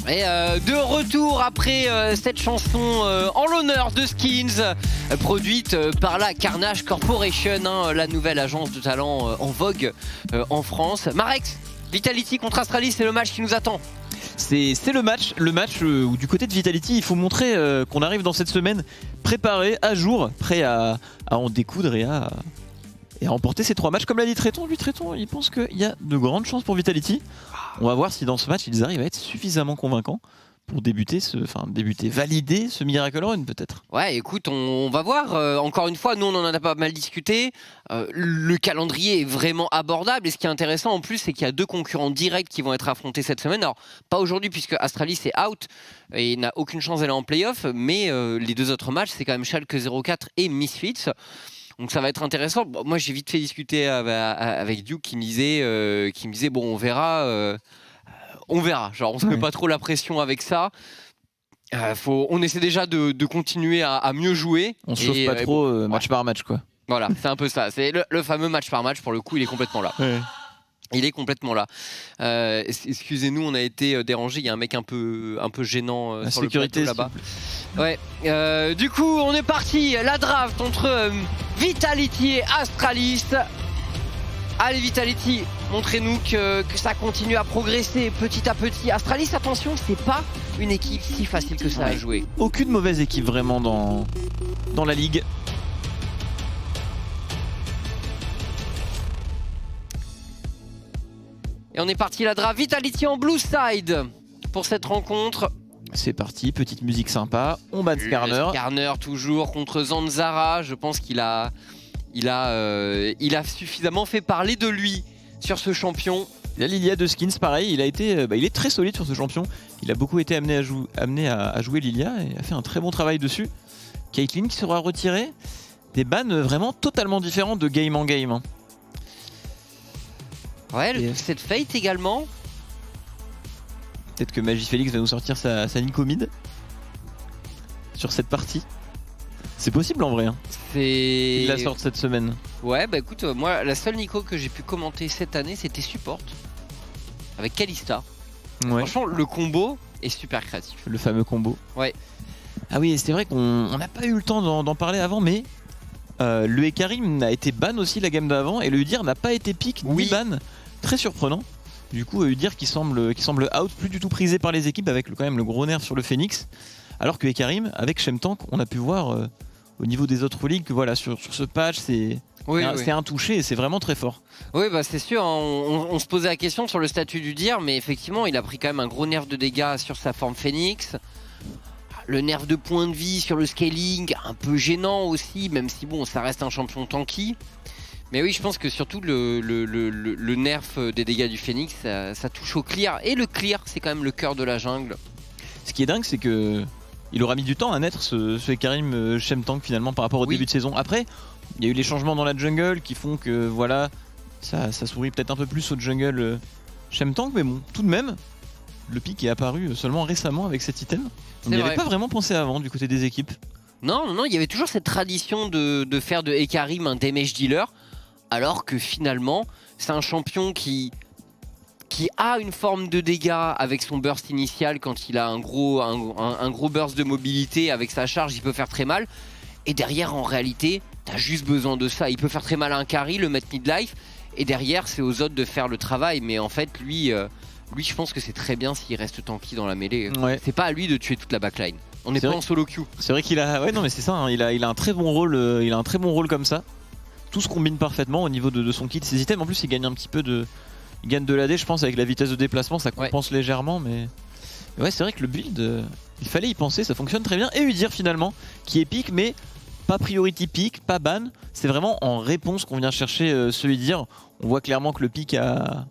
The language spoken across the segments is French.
Et de retour après cette chanson en l'honneur de Skins, produite par la Carnage Corporation, hein, la nouvelle agence de talent en vogue en France. Marex, Vitality contre Astralis, c'est le match qui nous attend. C'est le match où du côté de Vitality, il faut montrer qu'on arrive dans cette semaine préparé, à jour, prêt à en découdre et à remporter ces 3 matchs. Comme l'a dit Tréton, il pense qu'il y a de grandes chances pour Vitality. On va voir si dans ce match, ils arrivent à être suffisamment convaincants pour valider ce Miracle Run peut-être. Ouais, écoute, on va voir. Encore une fois, nous on en a pas mal discuté. Le calendrier est vraiment abordable. Et ce qui est intéressant en plus, c'est qu'il y a 2 concurrents directs qui vont être affrontés cette semaine. Alors, pas aujourd'hui puisque Astralis est out et n'a aucune chance d'aller en playoff. Mais les 2 autres matchs, c'est quand même Schalke 04 et Misfits. Donc ça va être intéressant. Bon, moi j'ai vite fait discuter avec Duke qui me disait bon on verra. Genre on se met pas trop la pression avec ça. On essaie déjà de continuer à mieux jouer. On se chauffe pas trop match par match quoi. Voilà, c'est un peu ça. C'est le fameux match par match, pour le coup il est complètement là. Ouais. Il est complètement là. Excusez-nous, on a été dérangé. Il y a un mec un peu gênant sur sécurité, le plateau là-bas. Ouais. Du coup, on est parti. La draft entre Vitality et Astralis. Allez Vitality, montrez-nous que ça continue à progresser petit à petit. Astralis, attention, c'est pas une équipe si facile que ça à jouer. Aucune mauvaise équipe vraiment dans la ligue. Et on est parti la draft Vitality en blue side pour cette rencontre. C'est parti, petite musique sympa. On bat Skarner. Skarner toujours contre Zanzara. Je pense qu'il a suffisamment fait parler de lui sur ce champion. Là, Lilia de Skins, pareil, il est très solide sur ce champion. Il a beaucoup été amené à jouer Lilia et a fait un très bon travail dessus. Caitlyn qui sera retirée. Des bans vraiment totalement différents de game en game. Hein. Ouais, le set Fate également. Peut-être que Magifélix va nous sortir sa Nico mid sur cette partie. C'est possible en vrai. Hein. Il la sort cette semaine. Ouais, bah écoute, moi la seule Nico que j'ai pu commenter cette année, c'était Support avec Kalista. Ouais. Franchement, le combo est super créatif. Le fameux combo. Ouais. Ah oui, c'est vrai qu'on n'a pas eu le temps d'en parler avant, mais le Ekarim a été ban aussi la game d'avant et le Udyr n'a pas été pick ni ban. Très surprenant. Du coup, Udyr qui semble out, plus du tout prisé par les équipes avec quand même le gros nerf sur le Phoenix. Alors que Ekarim, avec Shemtank, on a pu voir au niveau des autres ligues que voilà, sur ce patch, c'est un touché et c'est vraiment très fort. Oui, bah c'est sûr, hein, on se posait la question sur le statut d'Udyr, mais effectivement, il a pris quand même un gros nerf de dégâts sur sa forme Phoenix. Le nerf de point de vie sur le scaling, un peu gênant aussi, même si bon, ça reste un champion tanky. Mais oui, je pense que surtout le nerf des dégâts du Phoenix, ça touche au clear. Et le clear, c'est quand même le cœur de la jungle. Ce qui est dingue, c'est que il aura mis du temps à naître ce Ekarim Shemtank finalement par rapport au début de saison. Après, il y a eu les changements dans la jungle qui font que voilà, ça sourit peut-être un peu plus au jungle Shemtank. Mais bon, tout de même, le pick est apparu seulement récemment avec cet item. On n'y avait pas vraiment pensé avant du côté des équipes. Non, il y avait toujours cette tradition de faire de Ekarim un damage dealer. Alors que finalement, c'est un champion qui a une forme de dégâts avec son burst initial quand il a un gros burst de mobilité avec sa charge, il peut faire très mal. Et derrière, en réalité, t'as juste besoin de ça. Il peut faire très mal à un carry, le mettre mid-life. Et derrière, c'est aux autres de faire le travail. Mais en fait, lui je pense que c'est très bien s'il reste tanky dans la mêlée. Ouais. C'est pas à lui de tuer toute la backline. On n'est pas en solo queue. C'est vrai qu'il a... Ouais, non mais c'est ça, hein. Il a un très bon rôle, il a un très bon rôle comme ça. Tout se combine parfaitement au niveau de son kit, ses items. En plus, il gagne un petit peu il gagne de l'AD, je pense, avec la vitesse de déplacement, ça compense légèrement. Mais ouais, c'est vrai que le build, il fallait y penser, ça fonctionne très bien. Et Udyr finalement, qui est pick, mais pas priority pick, pas ban. C'est vraiment en réponse qu'on vient chercher ce Udyr. On voit clairement que le pick a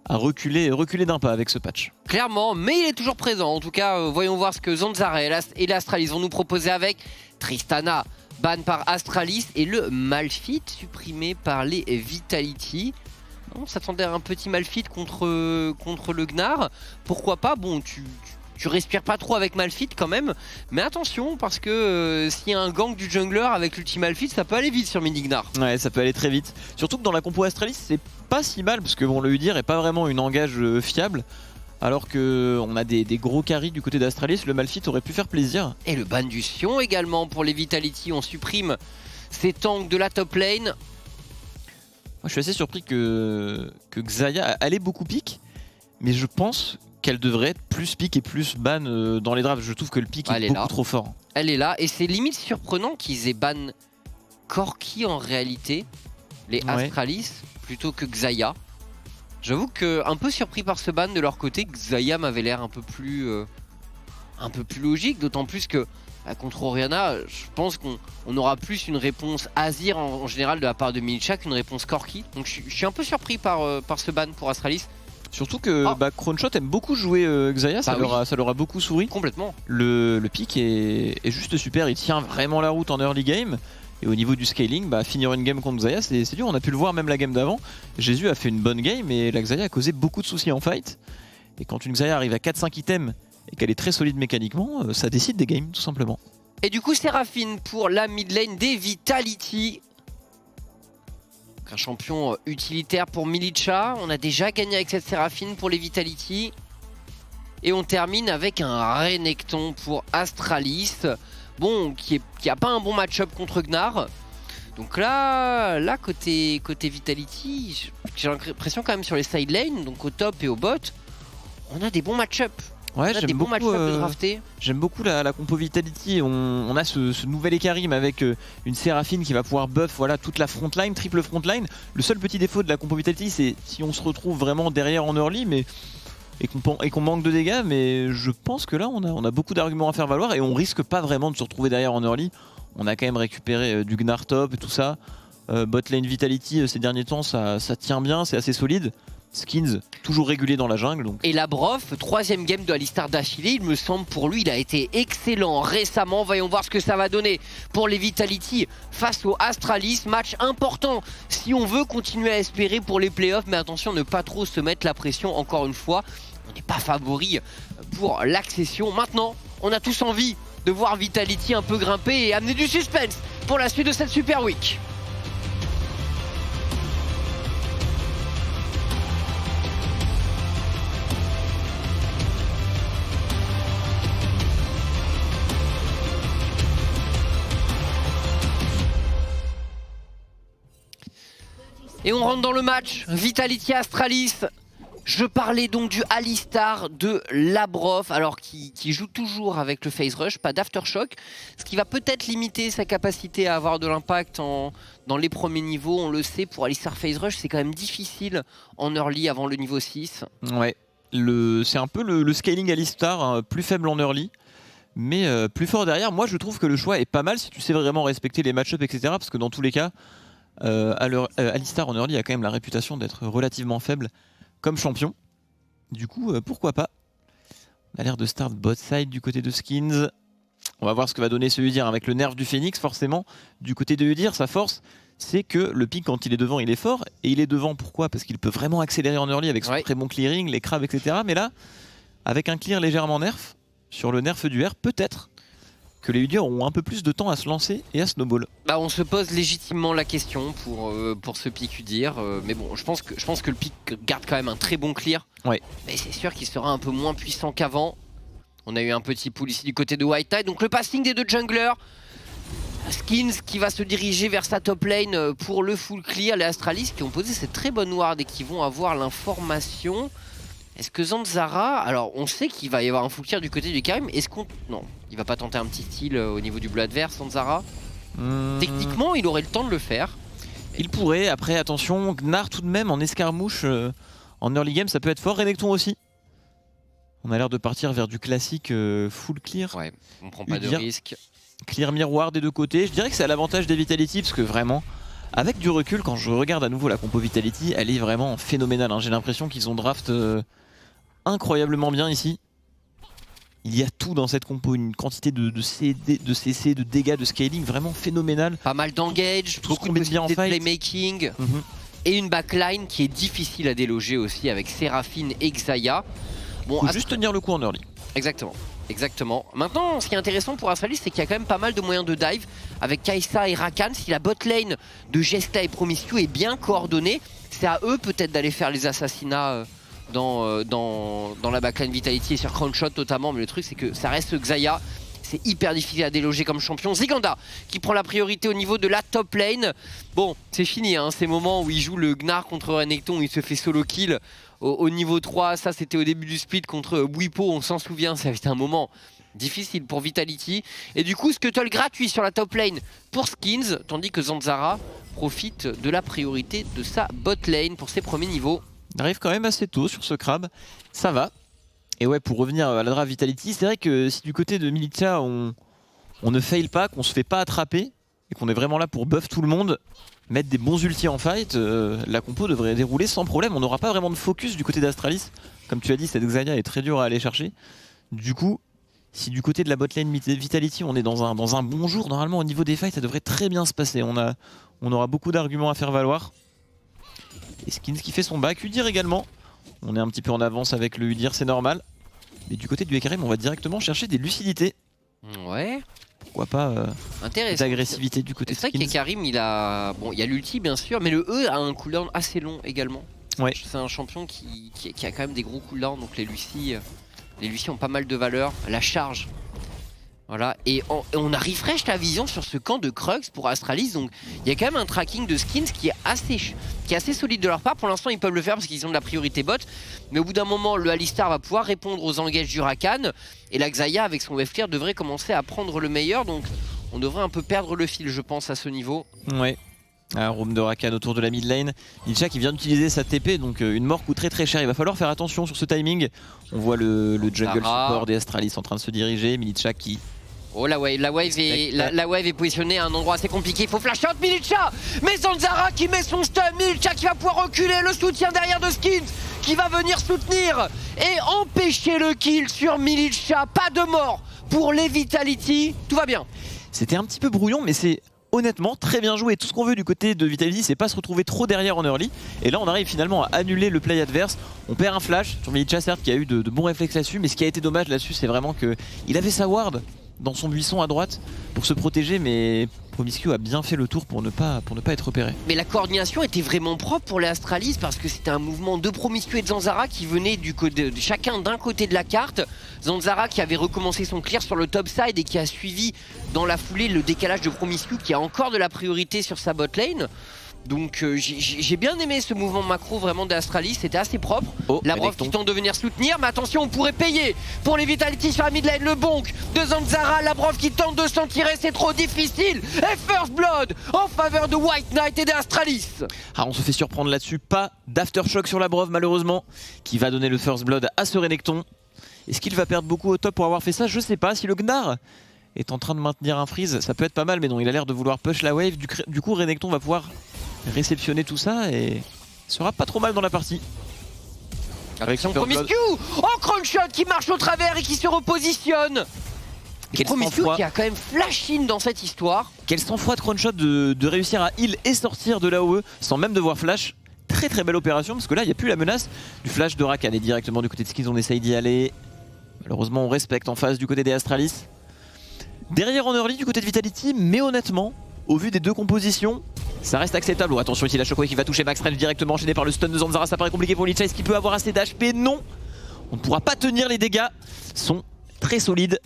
reculé d'un pas avec ce patch. Clairement, mais il est toujours présent. En tout cas, voyons voir ce que Zanzara et l'Astralis vont nous proposer avec Tristana. Ban par Astralis et le Malphite supprimé par les Vitality. On s'attendait à un petit Malphite contre le Gnar. Pourquoi pas? Bon, tu respires pas trop avec Malphite quand même. Mais attention, parce que s'il y a un gank du jungler avec l'ulti Malphite, ça peut aller vite sur mini Gnar. Ouais, ça peut aller très vite. Surtout que dans la compo Astralis, c'est pas si mal, parce que bon, le Udyr est pas vraiment une engage fiable. alors qu'on a des gros carries du côté d'Astralis. Le Malphite aurait pu faire plaisir. Et le ban du Sion également pour les Vitality. On supprime ces tanks de la top lane. Moi, je suis assez surpris que Xayah allait beaucoup pique, mais je pense qu'elle devrait être plus pique et plus ban dans les drafts. Je trouve que le pique est beaucoup trop fort. Elle est là, et c'est limite surprenant qu'ils aient ban Corki en réalité, les Astralis, plutôt que Xayah. J'avoue que un peu surpris par ce ban de leur côté. Xayah m'avait l'air un peu plus logique, d'autant plus que contre Orianna, je pense qu'on aura plus une réponse Azir en général de la part de Milicha qu'une réponse Corki. Donc je suis un peu surpris par ce ban pour Astralis. Surtout que Croneshot aime beaucoup jouer Xayah, ça leur a beaucoup souri. Complètement. Le pick est juste super, il tient vraiment la route en early game. Et au niveau du scaling, finir une game contre Xayah, c'est dur. On a pu le voir même la game d'avant. Jésus a fait une bonne game et la Xayah a causé beaucoup de soucis en fight. Et quand une Xayah arrive à 4-5 items et qu'elle est très solide mécaniquement, ça décide des games tout simplement. Et du coup, Seraphine pour la mid lane des Vitality. Un champion utilitaire pour Milicha. On a déjà gagné avec cette Seraphine pour les Vitality. Et on termine avec un Renekton pour Astralis. Bon, qui a pas un bon match-up contre Gnar. Donc là côté Vitality, j'ai l'impression quand même sur les side lanes, donc au top et au bot, on a des bons match-up. Ouais, j'aime beaucoup, de drafter. J'aime beaucoup la compo Vitality. On a ce nouvel Ekarim avec une Séraphine qui va pouvoir buff toute la frontline, triple frontline. Le seul petit défaut de la compo Vitality, c'est si on se retrouve vraiment derrière en early et qu'on manque de dégâts. Mais je pense que là, on a beaucoup d'arguments à faire valoir et on risque pas vraiment de se retrouver derrière en early. On a quand même récupéré du Gnar top et tout ça. Bot lane Vitality ces derniers temps, ça tient bien, c'est assez solide. Skins toujours régulier dans la jungle donc. Et Labrov, 3ème game de Alistar d'affilée, il me semble pour lui il a été excellent récemment. Voyons voir ce que ça va donner pour les Vitality face aux Astralis. Match important si on veut continuer à espérer pour les playoffs, mais attention ne pas trop se mettre la pression. Encore une fois, on n'est pas favori pour l'accession. Maintenant on a tous envie de voir Vitality un peu grimper et amener du suspense pour la suite de cette Super Week. Et on rentre dans le match, Vitality Astralis. Je parlais donc du Alistar de Labrov, alors qui joue toujours avec le phase rush, pas d'aftershock, ce qui va peut-être limiter sa capacité à avoir de l'impact dans les premiers niveaux. On le sait, pour Alistar phase rush, c'est quand même difficile en early avant le niveau 6. Ouais, c'est un peu le scaling Alistar, hein, plus faible en early, mais plus fort derrière. Moi je trouve que le choix est pas mal si tu sais vraiment respecter les match-ups, etc. Parce que dans tous les cas, Alistar en early a quand même la réputation d'être relativement faible comme champion. Du coup, pourquoi pas. On a l'air de start bot side du côté de Skins. On va voir ce que va donner ce Udyr avec le nerf du Phoenix forcément. Du côté de Udyr, sa force, c'est que le pick quand il est devant, il est fort. Et il est devant, pourquoi? Parce qu'il peut vraiment accélérer en early avec son très bon clearing, les crabes, etc. Mais là, avec un clear légèrement nerf, sur le nerf du R, peut-être que les Udyr auront un peu plus de temps à se lancer et à snowball. On se pose légitimement la question pour ce pick Udyr, mais bon, je pense que le pick garde quand même un très bon clear. Ouais. Mais c'est sûr qu'il sera un peu moins puissant qu'avant. On a eu un petit pull ici du côté de White Tide, donc le passing des deux junglers. Skins qui va se diriger vers sa top lane pour le full clear, les Astralis qui ont posé cette très bonne ward et qui vont avoir l'information. Est-ce que Zanzara, alors on sait qu'il va y avoir un full clear du côté du Karim, est-ce qu'on... Non, il va pas tenter un petit steal au niveau du bleu adverse, Zanzara. Techniquement, il aurait le temps de le faire. Il pourrait, après attention, Gnar tout de même en escarmouche, en early game ça peut être fort, Renekton aussi. On a l'air de partir vers du classique full clear. Ouais, on prend pas de risque. Clear miroir des deux côtés, je dirais que c'est à l'avantage des Vitality parce que vraiment, avec du recul, quand je regarde à nouveau la compo Vitality, elle est vraiment phénoménale, hein. J'ai l'impression qu'ils ont draft incroyablement bien ici. Il y a tout dans cette compo, une quantité de CC, de dégâts, de scaling vraiment phénoménal. Pas mal d'engage, beaucoup de bien en playmaking. Et une backline qui est difficile à déloger aussi avec Seraphine et Xayah. Bon, faut juste tenir le coup en early. Exactement. Exactement. Maintenant, ce qui est intéressant pour Astralis, c'est qu'il y a quand même pas mal de moyens de dive avec Kai'Sa et Rakan. Si la bot lane de Gesta et Promiscu est bien coordonnée, c'est à eux peut-être d'aller faire les assassinats dans la backline Vitality et sur Crownshot notamment, mais le truc c'est que ça reste Xayah. C'est hyper difficile à déloger comme champion. Ziganda qui prend la priorité au niveau de la top lane. Bon, c'est fini, hein, ces moments où il joue le Gnar contre Renekton, où il se fait solo kill au niveau 3. Ça, c'était au début du split contre Bwipo, on s'en souvient, ça avait été un moment difficile pour Vitality. Et du coup, Scuttle gratuit sur la top lane pour Skins, tandis que Zanzara profite de la priorité de sa bot lane pour ses premiers niveaux. Il arrive quand même assez tôt sur ce crabe, ça va. Et ouais, pour revenir à la draft Vitality, c'est vrai que si du côté de Militia on ne fail pas, qu'on se fait pas attraper et qu'on est vraiment là pour buff tout le monde, mettre des bons ultis en fight, la compo devrait dérouler sans problème. On n'aura pas vraiment de focus du côté d'Astralis. Comme tu as dit, cette Xayah est très dure à aller chercher. Du coup, si du côté de la botlane Vitality on est dans un bon jour, normalement au niveau des fights ça devrait très bien se passer. On aura beaucoup d'arguments à faire valoir. Et Skins qui fait son back, Udyr également. On est un petit peu en avance avec le Udyr, c'est normal. Mais du côté du Hecarim, on va directement chercher des lucidités. Ouais. Pourquoi pas d'agressivité du côté de Skins. C'est vrai qu'Hecarim, il a l'ulti bien sûr, mais le E a un cooldown assez long également. Ouais. C'est un champion qui a quand même des gros cooldowns, donc les Lucy ont pas mal de valeur. La charge. Voilà, et on a refresh la vision sur ce camp de Krugs pour Astralis, donc il y a quand même un tracking de Skins qui est assez solide de leur part. Pour l'instant ils peuvent le faire parce qu'ils ont de la priorité bot, mais au bout d'un moment le Alistar va pouvoir répondre aux engages du Rakan, et la Xayah avec son wave clear devrait commencer à prendre le meilleur, donc on devrait un peu perdre le fil je pense à ce niveau. Ouais, un roam de Rakan autour de la mid lane, Militia qui vient d'utiliser sa TP, donc une mort coûte très cher, il va falloir faire attention sur ce timing. On voit le jungle support des Astralis en train de se diriger, Militia qui... Oh la wave est positionnée à un endroit assez compliqué, il faut flash out Militia. Mais Zanzara qui met son stun, Militia qui va pouvoir reculer, le soutien derrière de Skins qui va venir soutenir et empêcher le kill sur Militia. Pas de mort pour les Vitality, tout va bien. C'était un petit peu brouillon mais c'est honnêtement très bien joué. Tout ce qu'on veut du côté de Vitality c'est pas se retrouver trop derrière en early. Et là on arrive finalement à annuler le play adverse. On perd un flash sur Militia certes qui a eu de bons réflexes là-dessus, mais ce qui a été dommage là-dessus c'est vraiment qu'il avait sa ward dans son buisson à droite pour se protéger, mais Promiscu a bien fait le tour pour ne pas être repéré. Mais la coordination était vraiment propre pour les Astralis parce que c'était un mouvement de Promiscu et de Zanzara qui venaient de chacun d'un côté de la carte. Zanzara qui avait recommencé son clear sur le top side et qui a suivi dans la foulée le décalage de Promiscu qui a encore de la priorité sur sa bot lane. Donc j'ai bien aimé ce mouvement macro vraiment d'Astralis, c'était assez propre. La Brov qui tente de venir soutenir, mais attention on pourrait payer pour les Vitality sur la mid lane. Le bonk de Zanzara, la Brov qui tente de s'en tirer, c'est trop difficile. Et First Blood en faveur de White Knight et d'Astralis. Ah, on se fait surprendre là-dessus, pas d'aftershock sur la Brov malheureusement, qui va donner le First Blood à ce Renekton. Est-ce qu'il va perdre beaucoup au top pour avoir fait ça? Je sais pas. Si le Gnar est en train de maintenir un freeze, ça peut être pas mal, mais non, il a l'air de vouloir push la wave. Du coup Renekton va pouvoir réceptionner tout ça et sera pas trop mal dans la partie. Avec son Promiscu, Crownshot qui marche au travers et qui se repositionne. Promiscu qui a quand même flash in dans cette histoire. Quel sang-froid de Crownshot de réussir à heal et sortir de l'AOE sans même devoir flash. Très belle opération parce que là il n'y a plus la menace du flash de Rakan et directement du côté de Skins on essaye d'y aller. Malheureusement on respecte en face du côté des Astralis. Derrière en early du côté de Vitality, mais honnêtement au vu des deux compositions ça reste acceptable. Oh, attention ici la Shockwave qui va toucher Max Range directement enchaîné par le stun de Zanzara. Ça paraît compliqué pour Licha. Est-ce qu'il peut avoir assez d'HP? Non. On ne pourra pas tenir, les dégâts sont très solides.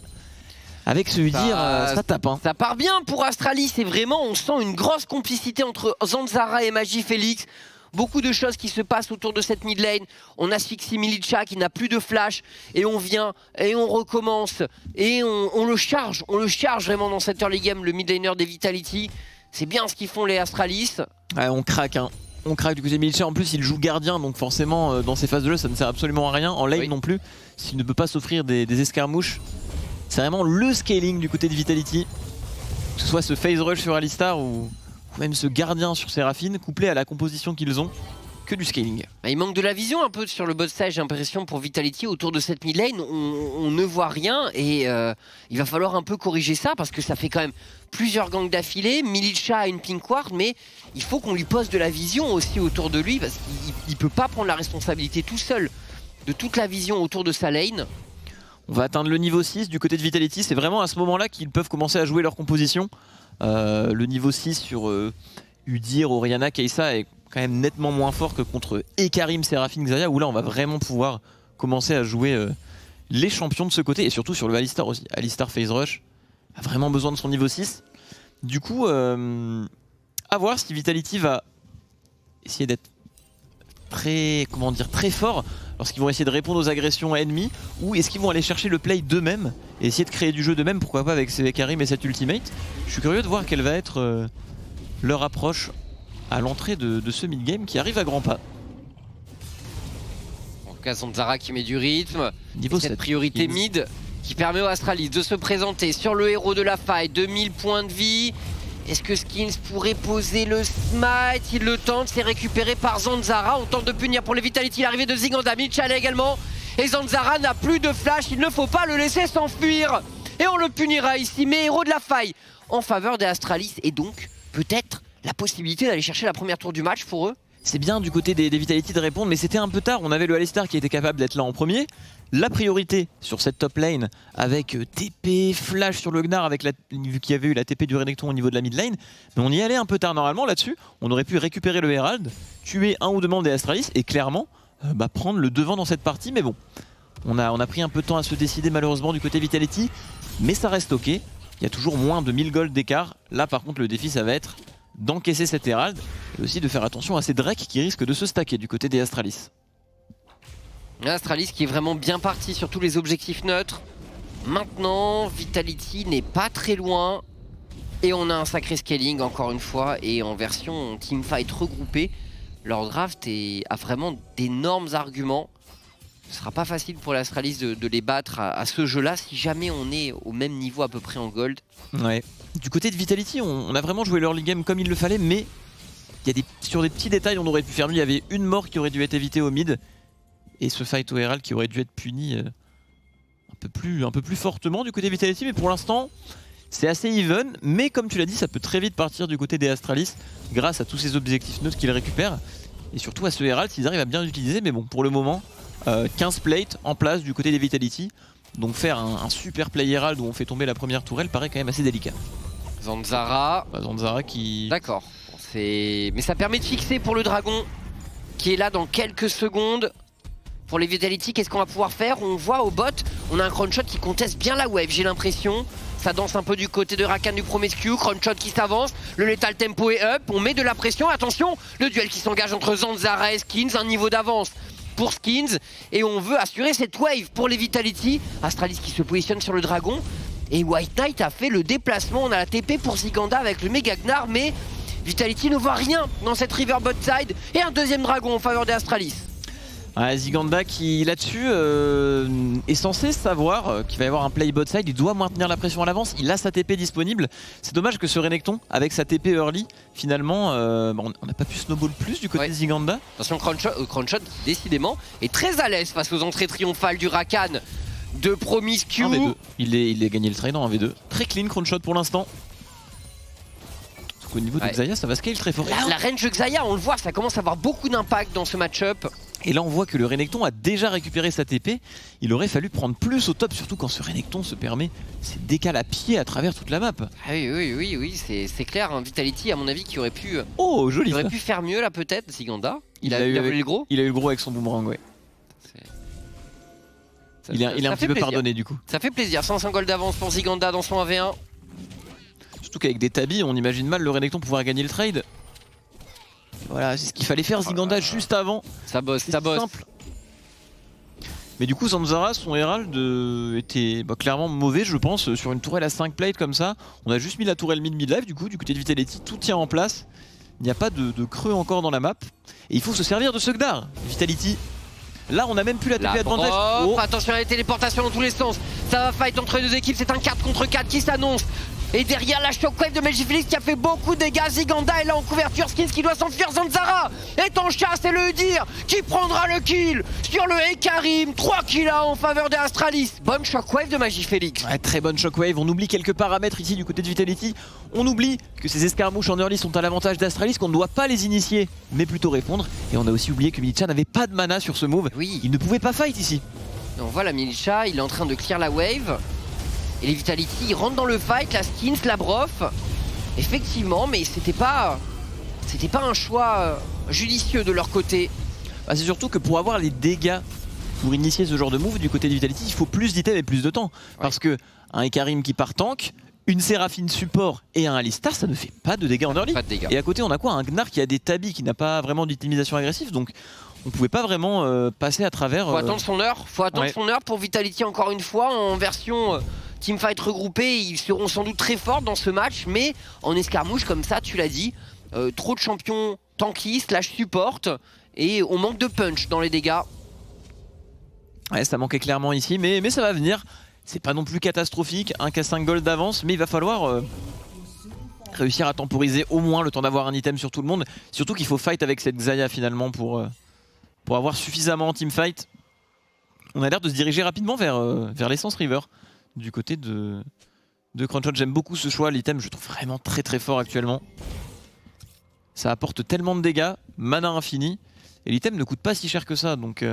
Avec ce Udyr, ça tape. Hein. Ça part bien pour Astralis. C'est vraiment, on sent une grosse complicité entre Zanzara et Magifélix. Beaucoup de choses qui se passent autour de cette mid lane. On asphyxie Milicha qui n'a plus de flash. Et on vient et on recommence. Et on le charge. On le charge vraiment dans cette early game, le mid laner des Vitality. C'est bien ce qu'ils font les Astralis. Ouais, on craque, hein. On craque du côté de Milicha. En plus, il joue gardien, donc forcément, dans ces phases de jeu, ça ne sert absolument à rien. En lane non plus, s'il ne peut pas s'offrir des escarmouches. C'est vraiment le scaling du côté de Vitality. Que ce soit ce phase rush sur Alistar ou même ce gardien sur Seraphine, couplé à la composition qu'ils ont. Que du scaling. Bah, il manque de la vision un peu sur le bot stage, j'ai l'impression, pour Vitality autour de cette mid lane. On ne voit rien et il va falloir un peu corriger ça parce que ça fait quand même plusieurs gangs d'affilée. Milicha a une pink ward, mais il faut qu'on lui pose de la vision aussi autour de lui parce qu'il ne peut pas prendre la responsabilité tout seul de toute la vision autour de sa lane. On va atteindre le niveau 6 du côté de Vitality. C'est vraiment à ce moment-là qu'ils peuvent commencer à jouer leur composition. Le niveau 6 sur Udyr, Orianna, Kai'Sa est quand même nettement moins fort que contre Ekarim, Seraphine, Xayah, où là on va vraiment pouvoir commencer à jouer les champions de ce côté, et surtout sur le Alistar aussi. Alistar FaZe Rush a vraiment besoin de son niveau 6. Du coup, à voir si Vitality va essayer d'être très, très fort lorsqu'ils vont essayer de répondre aux agressions ennemies, ou est-ce qu'ils vont aller chercher le play d'eux-mêmes et essayer de créer du jeu d'eux-mêmes, pourquoi pas avec Karim et cette ultimate. Je suis curieux de voir quelle va être leur approche à l'entrée de ce mid-game qui arrive à grands pas. En tout cas, Zanzara qui met du rythme, Niveau cette 7. priorité mid qui permet au Astralis de se présenter sur le héros de la faille, 2000 points de vie. Est-ce que Skins pourrait poser le smite? Il le tente, c'est récupéré par Zanzara. On tente de punir pour les Vitality, l'arrivée de Ziganda, Mitchell également. Et Zanzara n'a plus de flash, il ne faut pas le laisser s'enfuir. Et on le punira ici, mais héros de la faille en faveur des Astralis. Et donc, peut-être la possibilité d'aller chercher la première tour du match pour eux. C'est bien du côté des Vitality de répondre, mais c'était un peu tard. On avait le Alistar qui était capable d'être là en premier. La priorité sur cette top lane avec TP, flash sur le Gnar, vu qu'il y avait eu la TP du Renekton au niveau de la mid lane. Mais on y allait un peu tard normalement là-dessus. On aurait pu récupérer le Herald, tuer un ou deux membres des Astralis et clairement prendre le devant dans cette partie. Mais bon, on a pris un peu de temps à se décider malheureusement du côté Vitality. Mais ça reste ok. Il y a toujours moins de 1000 gold d'écart. Là par contre le défi ça va être d'encaisser cet Herald et aussi de faire attention à ces Drakes qui risquent de se stacker du côté des Astralis. Astralis qui est vraiment bien parti sur tous les objectifs neutres. Maintenant, Vitality n'est pas très loin. Et on a un sacré scaling encore une fois. Et en version teamfight regroupée, leur draft a vraiment d'énormes arguments. Ce sera pas facile pour l'Astralis de les battre à ce jeu-là si jamais on est au même niveau à peu près en gold. Ouais. Du côté de Vitality, on a vraiment joué l'early game comme il le fallait, mais il y a sur des petits détails on aurait pu faire mieux. Il y avait une mort qui aurait dû être évitée au mid. Et ce fight au Herald qui aurait dû être puni un peu plus fortement du côté Vitality. Mais pour l'instant, c'est assez even. Mais comme tu l'as dit, ça peut très vite partir du côté des Astralis grâce à tous ces objectifs neutres qu'ils récupèrent. Et surtout à ce Herald qu'ils arrivent à bien l'utiliser. Mais bon, pour le moment, 15 plates en place du côté des Vitality. Donc faire un super play Herald où on fait tomber la première tourelle paraît quand même assez délicat. Zanzara. Zanzara qui... D'accord. Mais ça permet de fixer pour le dragon qui est là dans quelques secondes. Pour les Vitality, qu'est-ce qu'on va pouvoir faire? On voit au bot, on a un Crownshot qui conteste bien la wave, j'ai l'impression. Ça danse un peu du côté de Rakan du Promiscu, Crownshot qui s'avance, le lethal tempo est up, on met de la pression, attention, le duel qui s'engage entre Zanzara et Skins, un niveau d'avance pour Skins. Et on veut assurer cette wave pour les Vitality. Astralis qui se positionne sur le dragon. Et White Knight a fait le déplacement, on a la TP pour Ziganda avec le méga Gnar, mais Vitality ne voit rien dans cette river bot side. Et un deuxième dragon en faveur des Astralis. Ouais, Ziganda qui là-dessus est censé savoir qu'il va y avoir un play bot side, il doit maintenir la pression à l'avance, il a sa TP disponible. C'est dommage que ce Renekton, avec sa TP early, finalement, on n'a pas pu snowball plus du côté de Ziganda. Attention, Crownshot décidément est très à l'aise face aux entrées triomphales du Rakan de Promiscu. Il est gagné le trade en 1v2. Très clean Crownshot pour l'instant. Au niveau de Xayah, ça va scale très fort. La range de Xayah, on le voit, ça commence à avoir beaucoup d'impact dans ce match-up. Et là on voit que le Renekton a déjà récupéré sa TP. Il aurait fallu prendre plus au top, surtout quand ce Renekton se permet ces décales à pied à travers toute la map. Ah oui, c'est clair, hein. Vitality à mon avis qui aurait pu, joli, il aurait pu faire mieux là peut-être, Ziganda. Il a eu le gros. Il a eu le gros avec son boomerang, ouais. Il est un petit peu pardonné du coup. Ça fait plaisir, 105 gold d'avance pour Ziganda dans son 1v1. Surtout qu'avec des tabis, on imagine mal le Renekton pouvoir gagner le trade. Voilà, c'est ce qu'il fallait faire Ziganda juste avant. Ça bosse, ça bosse. Simple. Mais du coup, Zanzara, son Herald était clairement mauvais, je pense, sur une tourelle à 5 plates comme ça. On a juste mis la tourelle mid-life, du coup, du côté de Vitality, tout tient en place. Il n'y a pas de creux encore dans la map. Et il faut se servir de ce Gnar, Vitality. Là, on a même plus la TP advantage. Attention à les téléportations dans tous les sens. Ça va fight entre les deux équipes, c'est un 4 contre 4 qui s'annonce. Et derrière la shockwave de Magifélix qui a fait beaucoup de dégâts. Ziganda est là en couverture. Skins qui doit s'enfuir. Zanzara est en chasse, c'est le dire. Qui prendra le kill sur le Ekarim. 3 kills en faveur des Astralis. Bonne shockwave de Magifélix. Ouais, très bonne shockwave. On oublie quelques paramètres ici du côté de Vitality. On oublie que ces escarmouches en early sont à l'avantage d'Astralis, qu'on ne doit pas les initier, mais plutôt répondre. Et on a aussi oublié que Milicha n'avait pas de mana sur ce move. Oui. Il ne pouvait pas fight ici. Et on voit la Milicha, il est en train de clear la wave. Et les Vitality ils rentrent dans le fight, la Skins, la Brof. Effectivement, mais c'était pas un choix judicieux de leur côté. Bah, c'est surtout que pour avoir les dégâts pour initier ce genre de move du côté de Vitality, il faut plus d'items et plus de temps. Parce que un Ekarim qui part tank, une Séraphine support et un Alistar, ça ne fait pas de dégâts en early. Pas de dégâts. Et à côté, on a quoi? Un Gnar qui a des tabis, qui n'a pas vraiment d'utilisation agressive, donc on pouvait pas vraiment passer à travers. Faut attendre son heure. Faut attendre son heure pour Vitality encore une fois en version teamfight regroupée. Ils seront sans doute très forts dans ce match, mais en escarmouche comme ça, tu l'as dit, trop de champions tanky slash support et on manque de punch dans les dégâts. Ouais, ça manquait clairement ici, mais ça va venir. C'est pas non plus catastrophique, 1K5 gold d'avance, mais il va falloir réussir à temporiser au moins le temps d'avoir un item sur tout le monde. Surtout qu'il faut fight avec cette Xayah finalement pour avoir suffisamment en teamfight. On a l'air de se diriger rapidement vers l'Essence River du côté de Cronshot. J'aime beaucoup ce choix, l'item je le trouve vraiment très très fort actuellement. Ça apporte tellement de dégâts, mana infini, et l'item ne coûte pas si cher que ça, donc...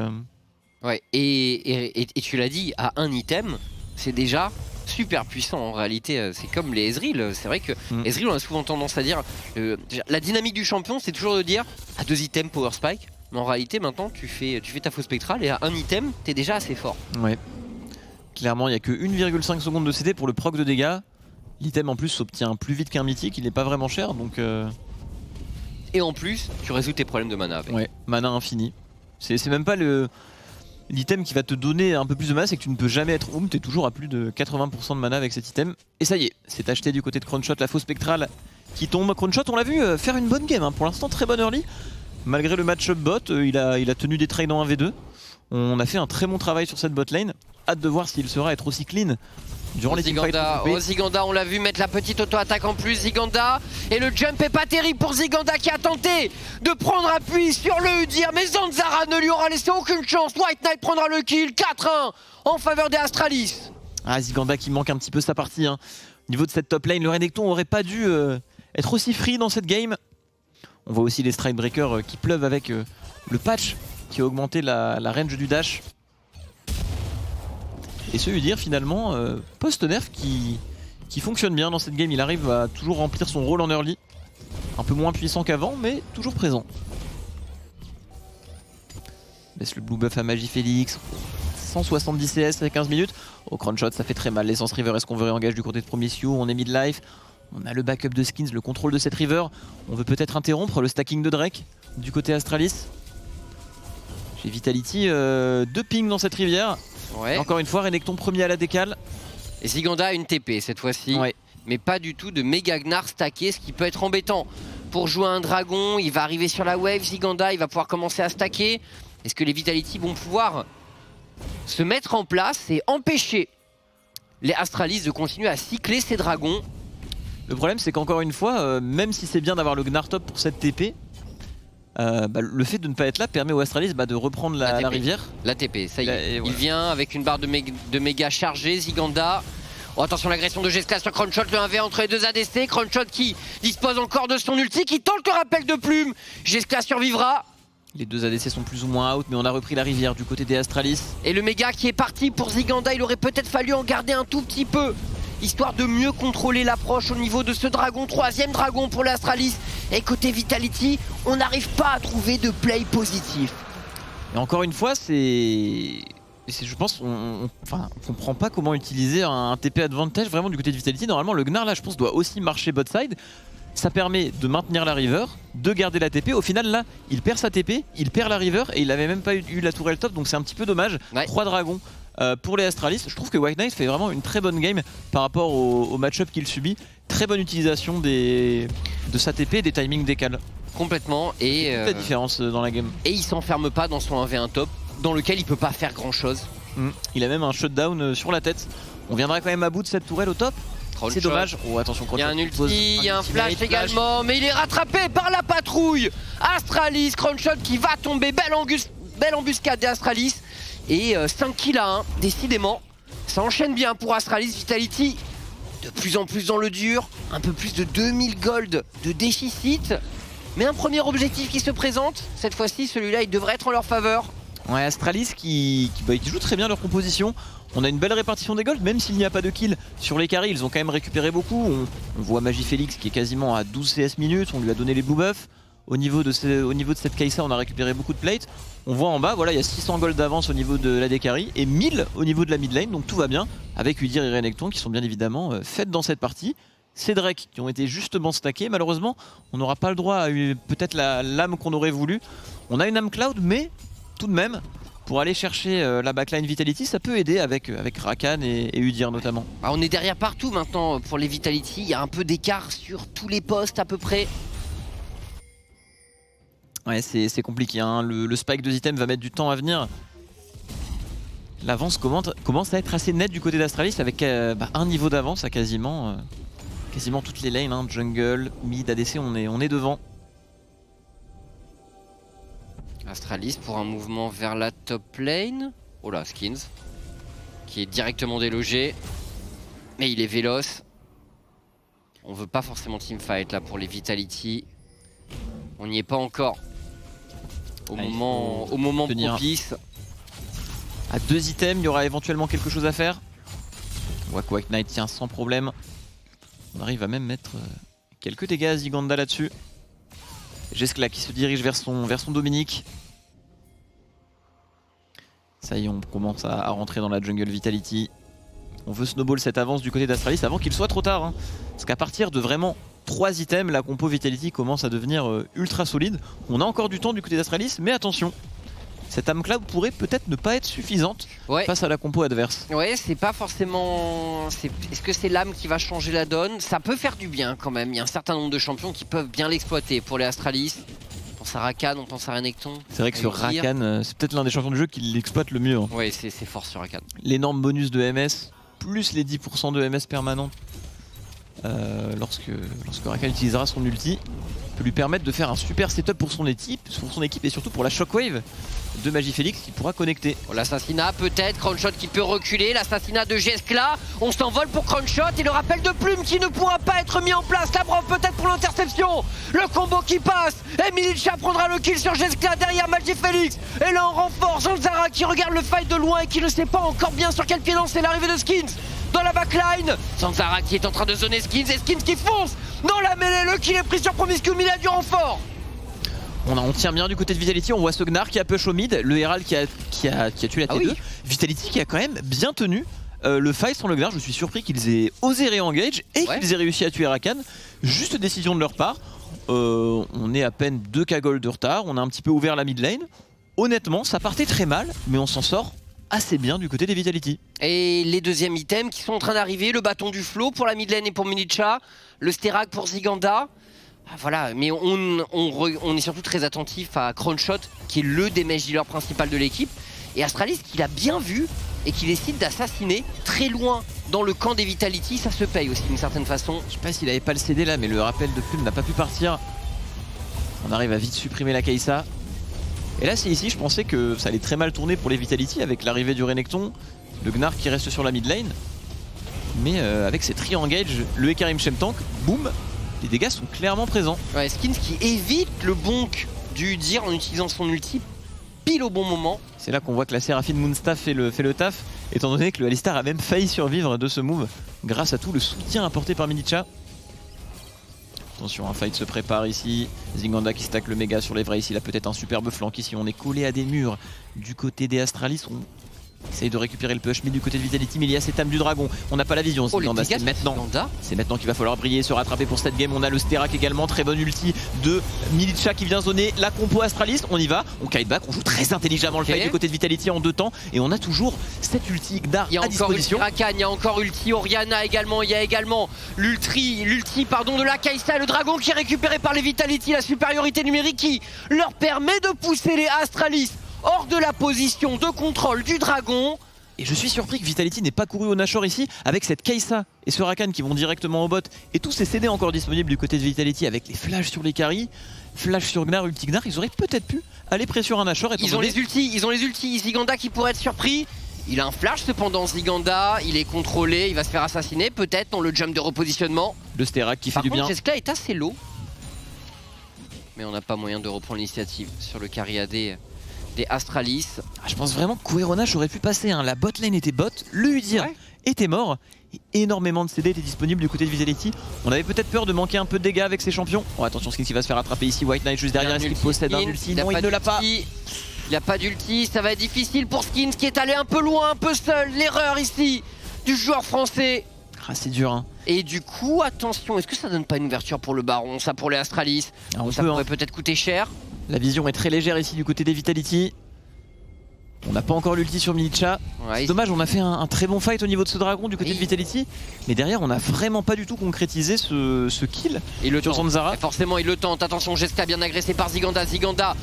Ouais, et tu l'as dit, à un item, c'est déjà super puissant en réalité. C'est comme les Ezreal. C'est vrai que Ezreal, on a souvent tendance à dire la dynamique du champion, c'est toujours de dire à 2 items power spike. Mais en réalité, maintenant, tu fais ta fausse spectrale et à un item, t'es déjà assez fort. Ouais. Clairement, il n'y a que 1,5 secondes de CD pour le proc de dégâts. L'item en plus s'obtient plus vite qu'un mythique, il n'est pas vraiment cher donc. Et en plus, tu résous tes problèmes de mana avec. Ouais, mana infini. C'est même pas l'item qui va te donner un peu plus de mana, c'est que tu ne peux jamais être tu es toujours à plus de 80% de mana avec cet item. Et ça y est, c'est acheté du côté de Cronshot, la fausse spectrale qui tombe. Cronshot, on l'a vu faire une bonne game, hein. Pour l'instant très bonne early. Malgré le match-up bot, il a tenu des trades en 1v2. On a fait un très bon travail sur cette bot lane. Hâte de voir s'il sera être aussi clean durant les teamfights. Ziganda, on l'a vu mettre la petite auto-attaque en plus, Ziganda. Et le jump est pas terrible pour Ziganda qui a tenté de prendre appui sur le Udyr. Mais Zanzara ne lui aura laissé aucune chance. White Knight prendra le kill, 4-1 en faveur des Astralis. Ah, Ziganda qui manque un petit peu sa partie. Hein. Au niveau de cette top lane, le Renekton aurait pas dû être aussi free dans cette game. On voit aussi les Stridebreakers qui pleuvent avec le patch qui a augmenté la range du dash. Et ce Udyr finalement, post-nerf qui fonctionne bien dans cette game. Il arrive à toujours remplir son rôle en early. Un peu moins puissant qu'avant, mais toujours présent. Laisse le blue buff à Magifélix. 170 CS à 15 minutes. Au Cronshot, ça fait très mal. L'Essence River, est-ce qu'on veut réengager du côté de premier Sioux? On est mid-life. On a le backup de skins, le contrôle de cette river. On veut peut-être interrompre le stacking de Drake du côté Astralis. J'ai Vitality, 2 pings dans cette rivière. Ouais. Et encore une fois, Renekton premier à la décale. Et Ziganda a une TP cette fois-ci. Ouais. Mais pas du tout de méga Gnar stacké, ce qui peut être embêtant. Pour jouer un dragon, il va arriver sur la wave, Ziganda, il va pouvoir commencer à stacker. Est-ce que les Vitality vont pouvoir se mettre en place et empêcher les Astralis de continuer à cycler ces dragons? Le problème, c'est qu'encore une fois, même si c'est bien d'avoir le Gnar top pour cette TP, le fait de ne pas être là permet aux Astralis de reprendre la rivière. La TP, ça y est. Voilà. Il vient avec une barre de méga chargée, Ziganda. Oh, attention, l'agression de Jescla sur Cronshot, le 1v entre les deux ADC. Cronshot qui dispose encore de son ulti, qui tente le rappel de plume. Jescla survivra. Les deux ADC sont plus ou moins out, mais on a repris la rivière du côté des Astralis. Et le méga qui est parti pour Ziganda, il aurait peut-être fallu en garder un tout petit peu, histoire de mieux contrôler l'approche au niveau de ce dragon. 3e dragon pour l'Astralis. Et côté Vitality, on n'arrive pas à trouver de play positif. Et encore une fois, je pense on comprend pas comment utiliser un TP advantage vraiment du côté de Vitality. Normalement le Gnar là je pense doit aussi marcher bot side. Ça permet de maintenir la river, de garder la TP. Au final là, il perd sa TP, il perd la river et il avait même pas eu la tourelle top, donc c'est un petit peu dommage. Ouais. 3 dragons pour les Astralis. Je trouve que White Knight fait vraiment une très bonne game par rapport au match-up qu'il subit. Très bonne utilisation de sa TP, des timings décales. Complètement. Et toute la différence dans la game. Et il s'enferme pas dans son 1v1 top, dans lequel il peut pas faire grand chose. Il a même un shutdown sur la tête. On viendra quand même à bout de cette tourelle au top. C'est dommage. Oh, attention, il y a un ulti, il y a un flash également, mais il est rattrapé par la patrouille. Astralis, Cronshot qui va tomber. Belle embuscade des Astralis. Et 5 kills à 1, décidément. Ça enchaîne bien pour Astralis. Vitality de plus en plus dans le dur. Un peu plus de 2000 gold de déficit. Mais un premier objectif qui se présente. Cette fois-ci, celui-là, il devrait être en leur faveur. Ouais, Astralis qui joue très bien leur composition. On a une belle répartition des golds, même s'il n'y a pas de kill sur les carries, ils ont quand même récupéré beaucoup. On voit Magifélix qui est quasiment à 12 CS minutes, on lui a donné les blue buffs. Au niveau de cette Kai'Sa, on a récupéré beaucoup de plates. On voit en bas, voilà, il y a 600 gold d'avance au niveau de la Dekari et 1000 au niveau de la mid lane, donc tout va bien avec Udyr et Renekton qui sont bien évidemment faites dans cette partie. Ces Drake qui ont été justement stackés, malheureusement, on n'aura pas le droit à peut-être la lame qu'on aurait voulu. On a une âme Cloud, mais tout de même, pour aller chercher la backline Vitality, ça peut aider avec Rakan et Udyr notamment. Bah, on est derrière partout maintenant pour les Vitality, il y a un peu d'écart sur tous les postes à peu près. Ouais, c'est compliqué, hein. Le spike de Zitem va mettre du temps à venir. L'avance commence à être assez nette du côté d'Astralis avec un niveau d'avance à quasiment toutes les lanes, hein. Jungle, mid, ADC, on est devant. Astralis pour un mouvement vers la top lane. Oh là, Skins qui est directement délogé, mais il est véloce. On veut pas forcément teamfight là pour les Vitality. On n'y est pas encore. Au moment propice. À 2 items, il y aura éventuellement quelque chose à faire. White Knight tient sans problème. On arrive à même mettre quelques dégâts à Ziganda là-dessus. Jeskla qui se dirige vers son Dominique. Ça y est, on commence à rentrer dans la jungle Vitality. On veut snowball cette avance du côté d'Astralis avant qu'il soit trop tard, hein. Parce qu'à partir de vraiment 3 items, la compo Vitality commence à devenir ultra solide. On a encore du temps du côté d'Astralis, mais attention, cette âme Cloud pourrait peut-être ne pas être suffisante face à la compo adverse. Ouais, c'est pas forcément... Est-ce que c'est l'âme qui va changer la donne? Ça peut faire du bien quand même, il y a un certain nombre de champions qui peuvent bien l'exploiter. Pour les Astralis, on pense à Rakan, on pense à Renekton. C'est vrai que sur Rakan, c'est peut-être l'un des champions du jeu qui l'exploite le mieux, hein. Ouais, c'est fort sur Rakan. L'énorme bonus de MS, plus les 10% de MS permanents. Lorsque Rakan utilisera son ulti, peut lui permettre de faire un super setup pour son équipe et surtout pour la shockwave de Magifélix qui pourra connecter. Oh, l'assassinat peut-être, Crownshot qui peut reculer, l'assassinat de Jeskla, on s'envole pour Crownshot et le rappel de Plume qui ne pourra pas être mis en place, la brave peut-être pour l'interception, le combo qui passe, et Milicha prendra le kill sur Jeskla derrière Magifélix, et là en renfort, Zanzara qui regarde le fight de loin et qui ne sait pas encore bien sur quel pied danser l'arrivée de Skins dans la backline. Zanzara qui est en train de zoner Skins et Skins qui fonce dans la mêlée, le kill est pris sur Promiscue, mais il a du renfort. On tient bien du côté de Vitality, on voit ce Gnar qui a push au mid, le Herald qui a tué la T2, Vitality qui a quand même bien tenu le fight sans le Gnar. Je suis surpris qu'ils aient osé réengage et qu'ils aient réussi à tuer Rakan. Juste décision de leur part. On est à peine 2k gold de retard, on a un petit peu ouvert la mid lane. Honnêtement, ça partait très mal, mais on s'en sort assez bien du côté des Vitality. Et les deuxièmes items qui sont en train d'arriver, le bâton du flow pour la mid lane et pour Milicha, le Sterak pour Ziganda. Voilà, mais on est surtout très attentif à Crownshot, qui est le damage dealer principal de l'équipe, et Astralis qui l'a bien vu et qui décide d'assassiner très loin dans le camp des Vitality. Ça se paye aussi d'une certaine façon. Je sais pas s'il avait pas le CD là, mais le rappel de Plume n'a pas pu partir. On arrive à vite supprimer la Kai'Sa. Et là c'est ici, je pensais que ça allait très mal tourner pour les Vitality avec l'arrivée du Renekton, le Gnar qui reste sur la mid lane. Mais avec ces tri-engage, le Ekarim Shemtank, boum, les dégâts sont clairement présents. Ouais, Skins qui évite le bonk du Udyr en utilisant son ulti pile au bon moment. C'est là qu'on voit que la Séraphine Moonstaff fait le taf, étant donné que le Alistar a même failli survivre de ce move grâce à tout le soutien apporté par Milicha. Attention, un fight se prépare ici. Zinganda qui stack le méga sur les Vrace. Il a peut-être un superbe flank ici. On est collé à des murs du côté des Astralis. On essaye de récupérer le push, mais du côté de Vitality, mais il y a cette âme du dragon. On n'a pas la vision. Zinganda, c'est maintenant qu'il va falloir briller, se rattraper pour cette game. On a le Sterak également, très bon ulti de Milicha qui vient zoner la compo Astralis. On y va, on kite back, on joue très intelligemment le fight du côté de Vitality en 2 temps. Et on a toujours cette ulti Gnar à disposition. Il y a encore ulti Rakan, il y a encore ulti Orianna également. Il y a également l'ulti de la Kai'Sa, le dragon qui est récupéré par les Vitality. La supériorité numérique qui leur permet de pousser les Astralis hors de la position de contrôle du dragon. Et je suis surpris que Vitality n'ait pas couru au Nashor ici avec cette Kai'Sa et ce Rakan qui vont directement au bot et tous ces CD encore disponibles du côté de Vitality avec les flashs sur les carries, flash sur Gnar, ulti Gnar. Ils auraient peut-être pu aller presser un Nashor. Ils ont les ultis, Ziganda qui pourrait être surpris. Il a un flash cependant, Ziganda, il est contrôlé, il va se faire assassiner peut-être dans le jump de repositionnement. Le Sterak qui fait du bien. Jeskla est assez low, mais on n'a pas moyen de reprendre l'initiative sur le carry AD des Astralis. Je pense vraiment que Kueronash aurait pu passer, hein. La bot lane était bot, le Udyr était mort. Et énormément de CD étaient disponibles du côté de Vitality. On avait peut-être peur de manquer un peu de dégâts avec ces champions. Oh, attention, Skins qui va se faire attraper ici. White Knight juste derrière. Est-ce qu'il possède un ulti? Non, il ne l'a pas. Il n'a pas d'ulti, ça va être difficile pour Skins qui est allé un peu loin, un peu seul. L'erreur ici du joueur français. Ah, c'est dur, hein. Et du coup, attention, est-ce que ça donne pas une ouverture pour le Baron, ça pour les Astralis? Ça pourrait peut-être coûter cher. La vision est très légère ici du côté des Vitality. On n'a pas encore l'ulti sur Milicha. C'est dommage, on a fait un très bon fight au niveau de ce dragon du côté de Vitality. Mais derrière, on n'a vraiment pas du tout concrétisé ce kill sur Zanzara. Forcément, il le tente. Attention, Jeska bien agressé par Ziganda. Ziganda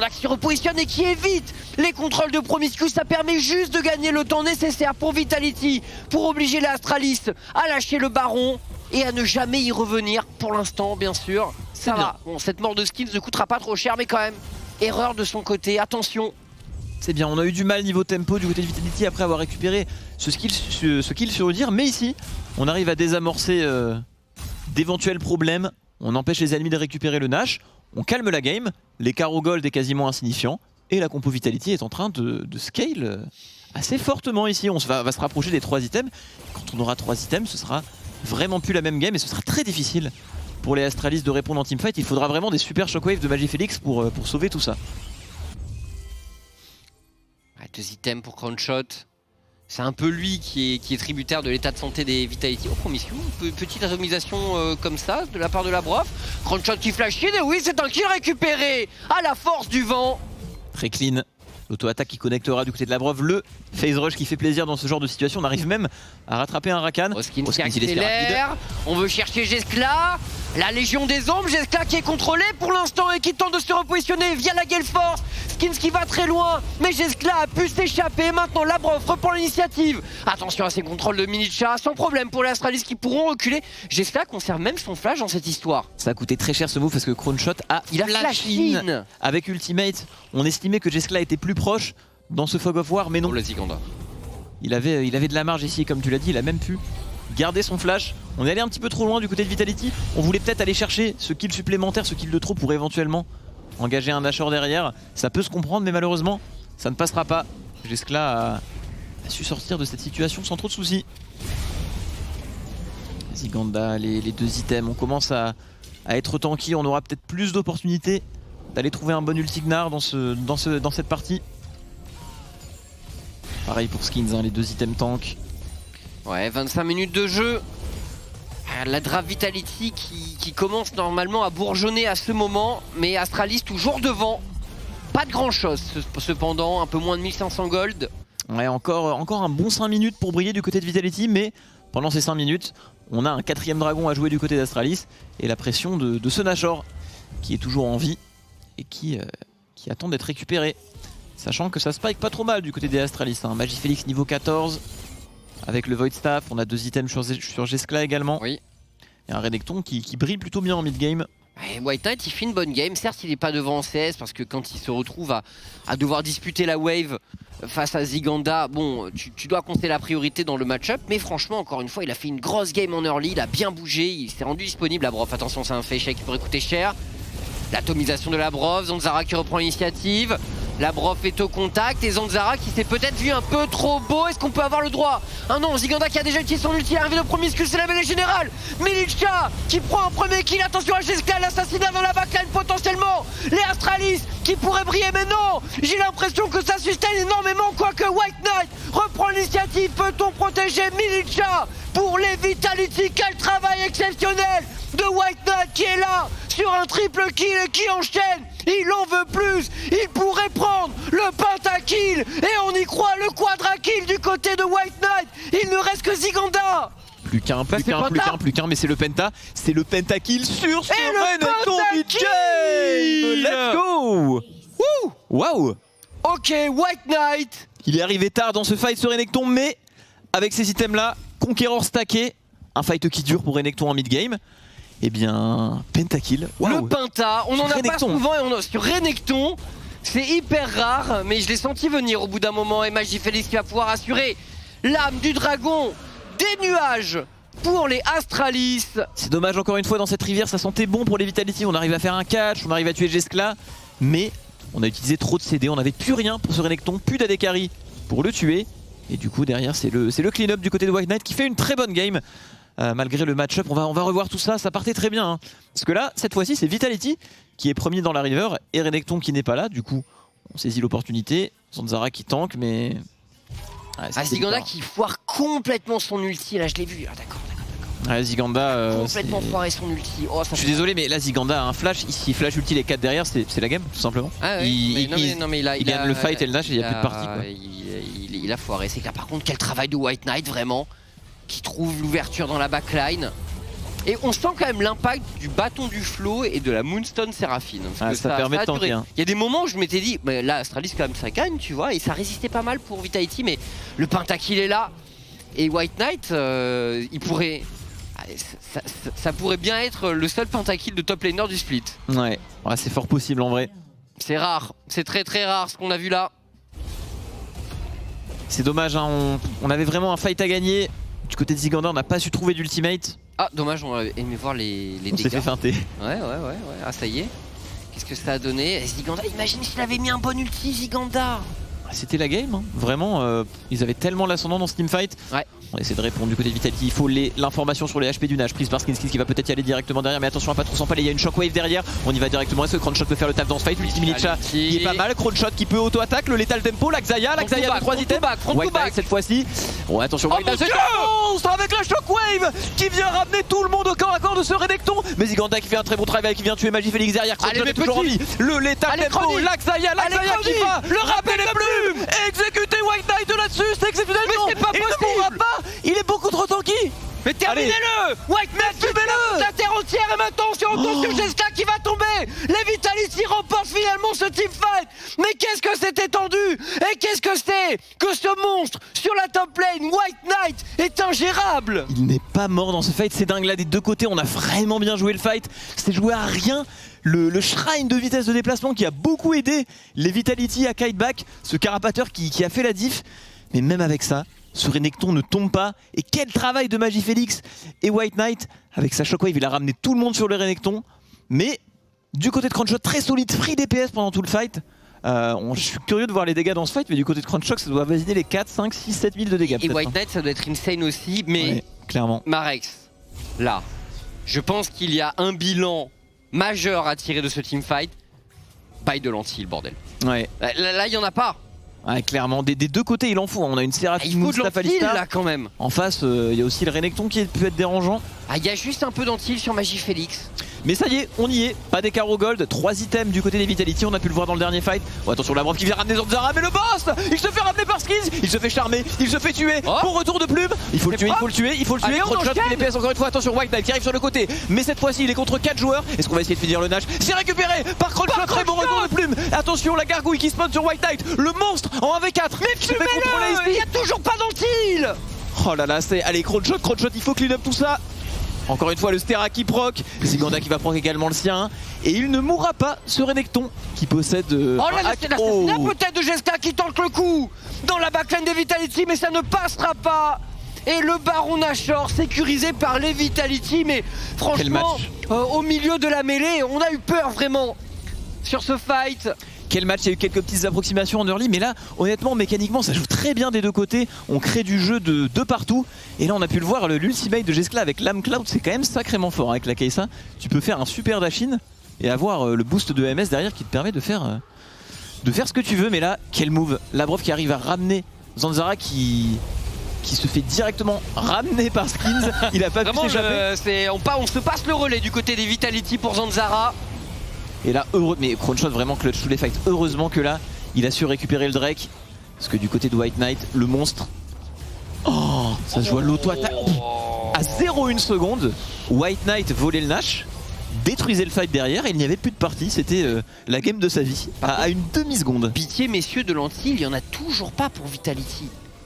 qui se repositionne et qui évite les contrôles de Promiscus. Ça permet juste de gagner le temps nécessaire pour Vitality, pour obliger les Astralis à lâcher le Baron et à ne jamais y revenir pour l'instant, bien sûr. Ça va. Bon, cette mort de Skins ne coûtera pas trop cher, mais quand même, erreur de son côté. Attention. C'est bien, on a eu du mal niveau tempo du côté de Vitality après avoir récupéré ce kill sur Udyr, mais ici on arrive à désamorcer d'éventuels problèmes, on empêche les ennemis de récupérer le Nash, on calme la game, l'écart au gold est quasiment insignifiant et la compo Vitality est en train de scale assez fortement ici. On va se rapprocher des 3 items, quand on aura 3 items ce sera vraiment plus la même game et ce sera très difficile pour les Astralis de répondre en teamfight. Il faudra vraiment des super shockwaves de Magifelix pour sauver tout ça. 2 items pour Crownshot. C'est un peu lui qui est tributaire de l'état de santé des Vitality. Oh, Promiscus, petite atomisation comme ça de la part de la Brof. Crownshot qui flash in et oui, c'est un kill récupéré à la force du vent. Très clean. L'auto-attaque qui connectera du côté de la Brov, le phase rush qui fait plaisir dans ce genre de situation. On arrive même à rattraper un Rakan. Skins qui accélère, on veut chercher Jeskla, la Légion des Ombres, Jeskla qui est contrôlé pour l'instant et qui tente de se repositionner via la Gale Force. Skins qui va très loin, mais Jeskla a pu s'échapper. Maintenant la Brov reprend l'initiative. Attention à ces contrôles de Milicha, sans problème pour les Astralis qui pourront reculer. Jeskla conserve même son flash dans cette histoire. Ça a coûté très cher ce move parce que Crownshot a flash in avec Ultimate. On estimait que Jeskla était plus proche dans ce Fog of War, mais non. Le Ziganda. Il avait de la marge ici, comme tu l'as dit, il a même pu garder son flash. On est allé un petit peu trop loin du côté de Vitality. On voulait peut-être aller chercher ce kill supplémentaire, ce kill de trop pour éventuellement engager un Nashor derrière. Ça peut se comprendre, mais malheureusement, ça ne passera pas. Jeskla a su sortir de cette situation sans trop de soucis. Ziganda, les 2 items, on commence à être tanky. On aura peut-être plus d'opportunités d'aller trouver un bon ulti-gnar dans cette partie. Pareil pour Skins, hein, les 2 items tank. Ouais, 25 minutes de jeu. La draft Vitality qui commence normalement à bourgeonner à ce moment, mais Astralis toujours devant. Pas de grand chose cependant, un peu moins de 1500 gold. Ouais, encore un bon 5 minutes pour briller du côté de Vitality, mais pendant ces 5 minutes, on a un 4ème dragon à jouer du côté d'Astralis et la pression de ce Nashor qui est toujours en vie et qui attend d'être récupéré. Sachant que ça spike pas trop mal du côté des Astralis. Hein. Magifelix niveau 14 avec le Void Staff. On a 2 items sur Jeskla également. Oui. Et un Renekton qui brille plutôt bien en mid-game. White Knight il fait une bonne game. Certes il n'est pas devant en CS parce que quand il se retrouve à devoir disputer la wave face à Ziganda, bon tu dois compter la priorité dans le match-up. Mais franchement encore une fois il a fait une grosse game en early. Il a bien bougé, il s'est rendu disponible. La Brof, attention c'est un fake shake qui pourrait coûter cher. L'atomisation de la Brov, Zanzara qui reprend l'initiative. La Brov est au contact et Zanzara qui s'est peut-être vu un peu trop beau. Est-ce qu'on peut avoir le droit? Ah non, Ziganda qui a déjà utilisé son ulti, arrivé de Promiscus, c'est la mêlée générale. Milicha qui prend un premier kill, attention à Jeskla, l'assassinat dans la backline potentiellement. Les Astralis qui pourraient briller, mais non. J'ai l'impression que ça sustain énormément, quoique White Knight reprend l'initiative. Peut-on protéger Milicha pour les Vitality? Quel travail exceptionnel de White Knight qui est là sur un triple kill et qui enchaîne. Il en veut plus. Il pourrait prendre le pentakill et on y croit, le quadra-kill du côté de White Knight. Il ne reste que Ziganda. Plus qu'un, mais c'est le penta. C'est le pentakill sur ce Renekton DJ. Let's go. Waouh. Ok, White Knight. Il est arrivé tard dans ce fight sur Renekton, mais avec ces items là, Conqueror stacké, un fight qui dure pour Renekton en mid-game. Eh bien, pentakill. Wow. Le penta, on en a pas souvent et sur Renekton, c'est hyper rare, mais je l'ai senti venir au bout d'un moment. Et Magifelix qui va pouvoir assurer l'âme du dragon des nuages pour les Astralis. C'est dommage encore une fois dans cette rivière, ça sentait bon pour les Vitality. On arrive à faire un catch, on arrive à tuer Jeskla, mais on a utilisé trop de CD, on n'avait plus rien pour ce Renekton, plus d'AD carry pour le tuer. Et du coup derrière c'est le clean-up du côté de White Knight qui fait une très bonne game. Malgré le match-up, on va revoir tout ça, ça partait très bien. Hein. Parce que là, cette fois-ci, c'est Vitality qui est premier dans la river et Renekton qui n'est pas là. Du coup, on saisit l'opportunité. Zanzara qui tank, mais... Ouais, Ziganda qui foire complètement son ulti, là je l'ai vu. Ah d'accord. Ouais, Ziganda... complètement foiré son ulti. Oh, je suis désolé, mais là Ziganda a un flash. Ici, flash ulti les 4 derrière, c'est la game, tout simplement. Ah ouais, il gagne le fight et le dash et il n'y a plus de partie. Quoi. Il a foiré. C'est que là, par contre, quel travail de White Knight, vraiment. Qui trouve l'ouverture dans la backline. Et on sent quand même l'impact du bâton du flow et de la Moonstone Séraphine. Ça permet de tanker. Il y a des moments où je m'étais dit, mais là Astralis quand même ça gagne, tu vois, et ça résistait pas mal pour Vitality, mais le pentakill est là. Et White Knight, il pourrait... Ça pourrait bien être le seul pentakill de top laner du split. Ouais c'est fort possible en vrai. C'est rare, c'est très très rare ce qu'on a vu là. C'est dommage, hein, on avait vraiment un fight à gagner. Du côté de Ziganda, on n'a pas su trouver d'ultimate. Ah, dommage, on aurait aimé voir les dégâts. On s'est fait feinter. Ouais. Ah, ça y est. Qu'est-ce que ça a donné? Ziganda, imagine s'il avait mis un bon ulti, Ziganda. C'était la game, hein. Vraiment, ils avaient tellement l'ascendant dans ce teamfight. Ouais. On va essayer de répondre du côté de Vitality. Il faut l'information sur les HP du Nash prise par Skinskis qui va peut-être y aller directement derrière. Mais attention à pas trop s'empaler, il y a une shockwave derrière. On y va directement. Est-ce que Cronshot peut faire le taf dans ce fight? Ultimilicha il est pas mal. Cronshot qui peut auto-attaque. Le Lethal Tempo, l'Axaya avec 3 items. White Knight cette fois-ci. Oh, attention, White Knight, c'est un monstre avec la shockwave qui vient ramener tout le monde au corps à corps de ce Renekton. Mais Ziganda qui fait un très bon travail, qui vient tuer Magifélix derrière. Cronshot est toujours en vie. Le Lethal Tempo, l'Axaya qui va le rappel les plumes. Exécuter White Knight là-dessus, c'est exceptionnellement. Mais c'est pas possible. Il ne mourra pas. Il est beaucoup trop tanky. Mais terminez-le! White Knight tuez-le! La terre entière et maintenant on compte sur Jeska qui va tomber! Les Vitality remportent finalement ce teamfight! Mais qu'est-ce que c'était tendu! Et qu'est-ce que c'est que ce monstre sur la top lane? White Knight est ingérable! Il n'est pas mort dans ce fight, c'est dingue là des deux côtés, on a vraiment bien joué le fight. C'était joué à rien. Le shrine de vitesse de déplacement qui a beaucoup aidé les Vitality à kiteback, ce carapateur qui a fait la diff. Mais même avec ça, ce Renekton ne tombe pas. Et quel travail de Magifélix et White Knight. Avec sa shockwave, il a ramené tout le monde sur le Renekton. Mais du côté de Cronshot, très solide, free DPS pendant tout le fight. Je suis curieux de voir les dégâts dans ce fight, mais du côté de Cronshot, ça doit avoisiner les 4, 5, 6, 7 000 de dégâts. Et White Knight, ça doit être insane aussi. Mais ouais, clairement. Marex, là, je pense qu'il y a un bilan majeur à tirer de ce teamfight. Bail de lentilles, le bordel. Ouais. Là, il n'y en a pas. Ouais, clairement, des deux côtés il en faut. On a une Seraphine, il faut de l'antil là quand même. En face, il y a aussi le Renekton qui peut être dérangeant. Ah, il y a juste un peu d'antil sur Magifélix. Mais ça y est, on y est. Pas d'écart au gold. 3 items du côté des Vitality. On a pu le voir dans le dernier fight. Oh, attention, la qui vient ramener Zanzara. Mais le boss, il se fait ramener par Skins. Il se fait charmer. Il se fait tuer. Bon retour de plume. Il faut le tuer, il faut le tuer. Il faut le tuer. Cronshot qui les PS encore une fois. Attention, White Knight qui arrive sur le côté. Mais cette fois-ci, il est contre 4 joueurs. Est-ce qu'on va essayer de finir le Nash? C'est récupéré par Cronshot. Très bon retour de plume. Attention, la gargouille qui spawn sur White Knight. Le monstre en 1v4. Mais fumez-le. Il n'y a toujours pas d'antil. Oh là là, c'est. Allez, Cronshot, il faut clean up tout ça. Encore une fois le Stera qui proc, Ziganda qui va proc également le sien. Et il ne mourra pas ce Renekton qui possède oh là c'est l'assassinat peut-être de Jeska qui tente le coup dans la backline des Vitality, mais ça ne passera pas. Et le Baron Nashor sécurisé par les Vitality, mais franchement au milieu de la mêlée on a eu peur vraiment sur ce fight. Quel match, il y a eu quelques petites approximations en early, mais là, honnêtement, mécaniquement, ça joue très bien des deux côtés. On crée du jeu de partout. Et là, on a pu le voir, l'ultimate de Jeskla avec l'Am Cloud, c'est quand même sacrément fort avec la Kai'Sa. Tu peux faire un super dash-in et avoir le boost de MS derrière qui te permet de faire ce que tu veux. Mais là, quel move. Labrov qui arrive à ramener Zanzara qui se fait directement ramener par Skins. Il a pas pu s'échapper. On se passe le relais du côté des Vitality pour Zanzara. Et là, mais Cronshot vraiment clutch tous les fights. Heureusement que là, il a su récupérer le Drake. Parce que du côté de White Knight, le monstre. Oh, ça se joue à l'auto-attaque. À 0,1 seconde, White Knight volait le Nash, détruisait le fight derrière et il n'y avait plus de partie. C'était la game de sa vie, à une demi-seconde. Pitié, messieurs, de l'antil, il n'y en a toujours pas pour Vitality.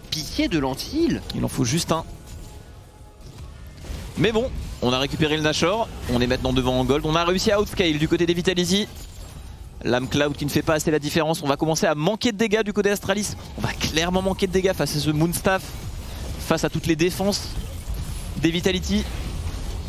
Pitié de l'antil. Il en faut juste un. Mais bon, on a récupéré le Nashor, on est maintenant devant en gold, on a réussi à outscale du côté des Vitality. L'Am Cloud qui ne fait pas assez la différence, on va commencer à manquer de dégâts du côté d'Astralis. On va clairement manquer de dégâts face à ce Moonstaff, face à toutes les défenses des Vitality.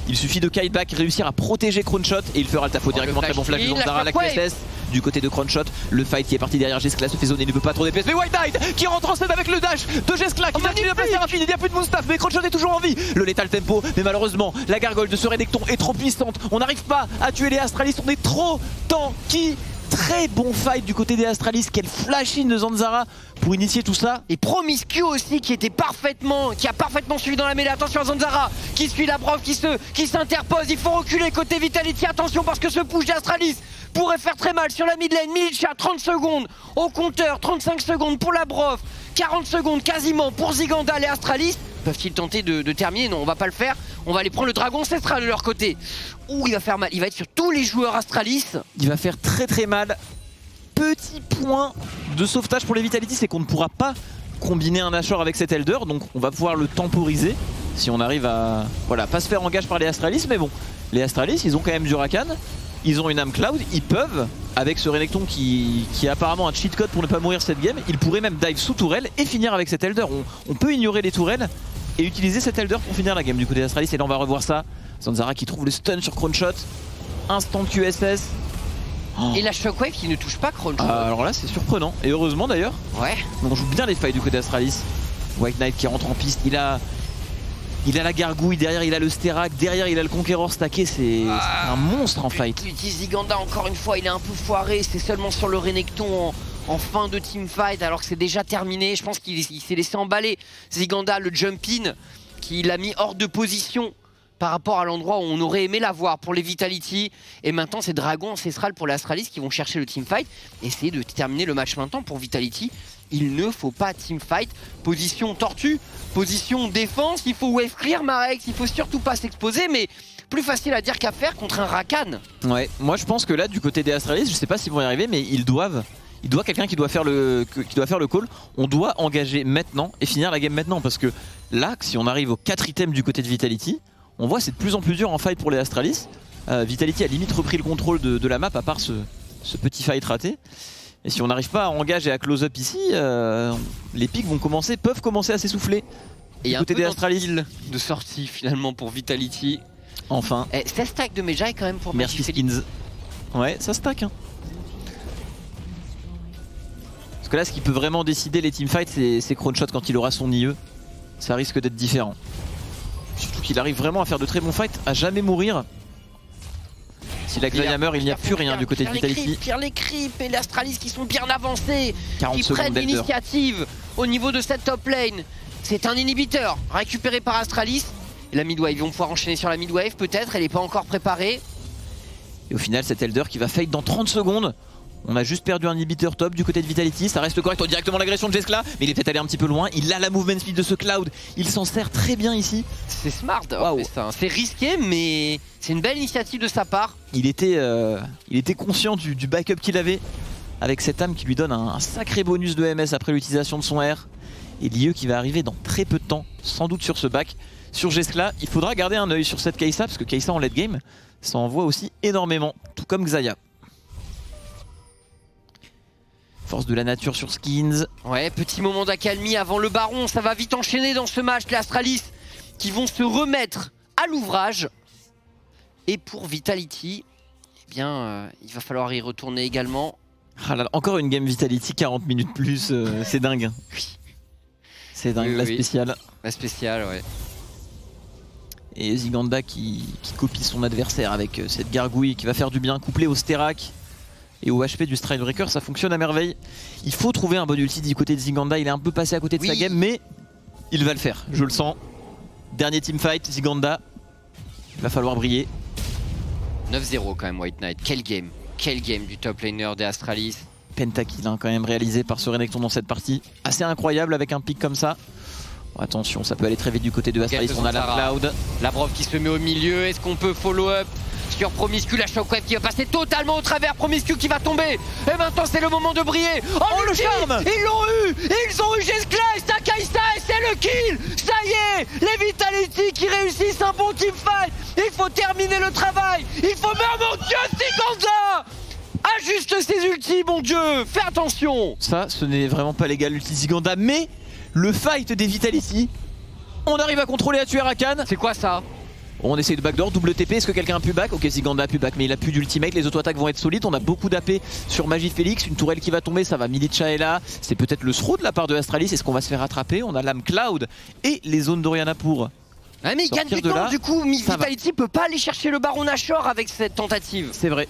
Il suffit de kiteback, réussir à protéger Cronshot et il fera le tafo directement. Très bon flash de Zanzara, la QSS. du côté de Cronshot. Le fight qui est parti derrière Jeskla se fait zoner, ne peut pas trop DPS. Mais White Knight qui rentre en scène avec le dash de Jeskla qui vient de placer rapide. Il n'y a plus de Moonstaff, mais Cronshot est toujours en vie. Le létal tempo, mais malheureusement, la gargoyle de ce Renekton est trop puissante. On n'arrive pas à tuer les Astralis, on est trop tanky. Très bon fight du côté des Astralis, quel flash-in de Zanzara pour initier tout ça. Et Promiscu aussi qui a parfaitement suivi dans la mêlée. Attention à Zanzara qui suit la prof, qui s'interpose. Il faut reculer côté Vitality. Attention parce que ce push d'Astralis pourrait faire très mal sur la mid lane. Milicia 30 secondes au compteur, 35 secondes pour la brof, 40 secondes quasiment pour Zigandal et Astralis. Peuvent-ils tenter de terminer? Non, on va pas le faire. On va aller prendre le dragon ancestral de leur côté. Ouh, il va faire mal. Il va être sur tous les joueurs Astralis. Il va faire très mal. Petit point de sauvetage pour les Vitality, c'est qu'on ne pourra pas combiner un Nashor avec cet Elder. Donc on va pouvoir le temporiser si on arrive à pas se faire engage par les Astralis. Mais bon, les Astralis, ils ont quand même du Rakan. Ils ont une âme Cloud. Ils peuvent, avec ce Renekton qui a apparemment un cheat code pour ne pas mourir cette game, ils pourraient même dive sous tourelle et finir avec cet Elder. On peut ignorer les tourelles et utiliser cet Elder pour finir la game du côté d'Astralis. Et là on va revoir ça. Zanzara qui trouve le stun sur Cronshot. Instant QSS. Oh. Et la Shockwave qui ne touche pas Cronshot. Alors là c'est surprenant. Et heureusement d'ailleurs. Ouais. On joue bien les failles du côté d'Astralis. White Knight qui rentre en piste. Il a la gargouille, derrière il a le Sterak, derrière il a le Conqueror stacké. C'est un monstre en fight. Ziganda encore une fois il est un peu foiré. C'est seulement sur le Renekton en fin de teamfight alors que c'est déjà terminé. Je pense qu'il s'est laissé emballer. Ziganda, le jump-in qui l'a mis hors de position par rapport à l'endroit où on aurait aimé la voir pour les Vitality. Et maintenant c'est Dragon Ancestral pour les Astralis qui vont chercher le teamfight. Essayer de terminer le match maintenant pour Vitality. Il ne faut pas teamfight. Position tortue, position défense. Il faut wave clear Marex, il faut surtout pas s'exposer. Mais plus facile à dire qu'à faire contre un Rakan. Ouais, moi je pense que là du côté des Astralis, je sais pas s'ils vont y arriver, mais il doit quelqu'un qui doit faire le call. On doit engager maintenant et finir la game maintenant. Parce que là, si on arrive aux 4 items du côté de Vitality, on voit c'est de plus en plus dur en fight pour les Astralis. Vitality a limite repris le contrôle de la map à part ce petit fight raté. Et si on n'arrive pas à engager et à close up ici, les pics peuvent commencer à s'essouffler. Et il y a un peu de sortie finalement pour Vitality. Enfin. Et 16 stacks de Mejai quand même pour Merci Skins. Ouais, ça stack. Hein. Parce que là, ce qui peut vraiment décider les teamfights, c'est Cronshot quand il aura son IE. Ça risque d'être différent. Surtout qu'il arrive vraiment à faire de très bons fights, à jamais mourir. Si la Xayah meurt, il n'y a plus rien du côté de Vitality. Les creeps et les Astralis qui sont bien avancés, qui prennent d'Elder. l'initiative au niveau de cette top lane. C'est un inhibiteur récupéré par Astralis. Et la midwave, ils vont pouvoir enchaîner sur la midwave peut-être, elle n'est pas encore préparée. Et au final, cet Elder qui va fade dans 30 secondes. On a juste perdu un inhibiteur top du côté de Vitality, ça reste correct, directement l'agression de Jeskla, mais il est peut-être allé un petit peu loin, il a la movement speed de ce Cloud, il s'en sert très bien ici. C'est smart d'avoir fait ça, c'est risqué mais c'est une belle initiative de sa part. Il était conscient du backup qu'il avait, avec cette âme qui lui donne un sacré bonus de MS après l'utilisation de son R. Et l'IE qui va arriver dans très peu de temps, sans doute sur ce back. Sur Jeskla, il faudra garder un œil sur cette Kai'Sa, parce que Kai'Sa en late game, ça envoie aussi énormément, tout comme Xayah. Force de la nature sur Skins. Ouais, petit moment d'accalmie avant le baron. Ça va vite enchaîner dans ce match. Les Astralis qui vont se remettre à l'ouvrage. Et pour Vitality, eh bien, il va falloir y retourner également. Ah là là, encore une game Vitality, 40 minutes plus. C'est dingue. Oui. C'est dingue, la spéciale. La spéciale, ouais. Et Ziganda qui copie son adversaire avec cette gargouille qui va faire du bien, couplé au Sterak. Et au HP du Strinebreaker, ça fonctionne à merveille. Il faut trouver un bon ulti du côté de Ziganda. Il est un peu passé à côté de sa game, mais il va le faire, je le sens. Dernier teamfight, Ziganda. Il va falloir briller. 9-0 quand même, White Knight. Quel game du top laner des Astralis. Pentakill quand même réalisé par ce Renekton dans cette partie. Assez incroyable avec un pic comme ça. Bon, attention, ça peut aller très vite du côté de Astralis. On a la Cloud. La Brov qui se met au milieu. Est-ce qu'on peut follow up sur Promiscu, la Shockwave qui va passer totalement au travers, Promiscu qui va tomber. Et maintenant c'est le moment de briller. Oh le charme. Ils l'ont eu. Ils ont eu Jeskla et Kai'Sa et c'est le kill. Ça y est, les Vitality qui réussissent un bon teamfight. Il faut terminer le travail. Il faut... Mais mon Dieu, Ziganda ajuste ses ultis, mon Dieu. Fais attention. Ça, ce n'est vraiment pas légal l'ulti Ziganda, mais le fight des Vitality, on arrive à contrôler, à tuer Rakan. C'est quoi ça? On essaye de backdoor, double TP, est-ce que quelqu'un a pu back? Ok, Ziganda a pu back, mais il a plus d'ultimate, les auto-attaques vont être solides, on a beaucoup d'AP sur Magifélix, une tourelle qui va tomber, ça va Milicha est là, c'est peut-être le throw de la part de Astralis, est-ce qu'on va se faire attraper? On a l'âme Cloud et les zones d'Oriana pour... Ah mais il gagne du temps, du coup, Vitality peut pas aller chercher le Baron Nashor avec cette tentative. C'est vrai.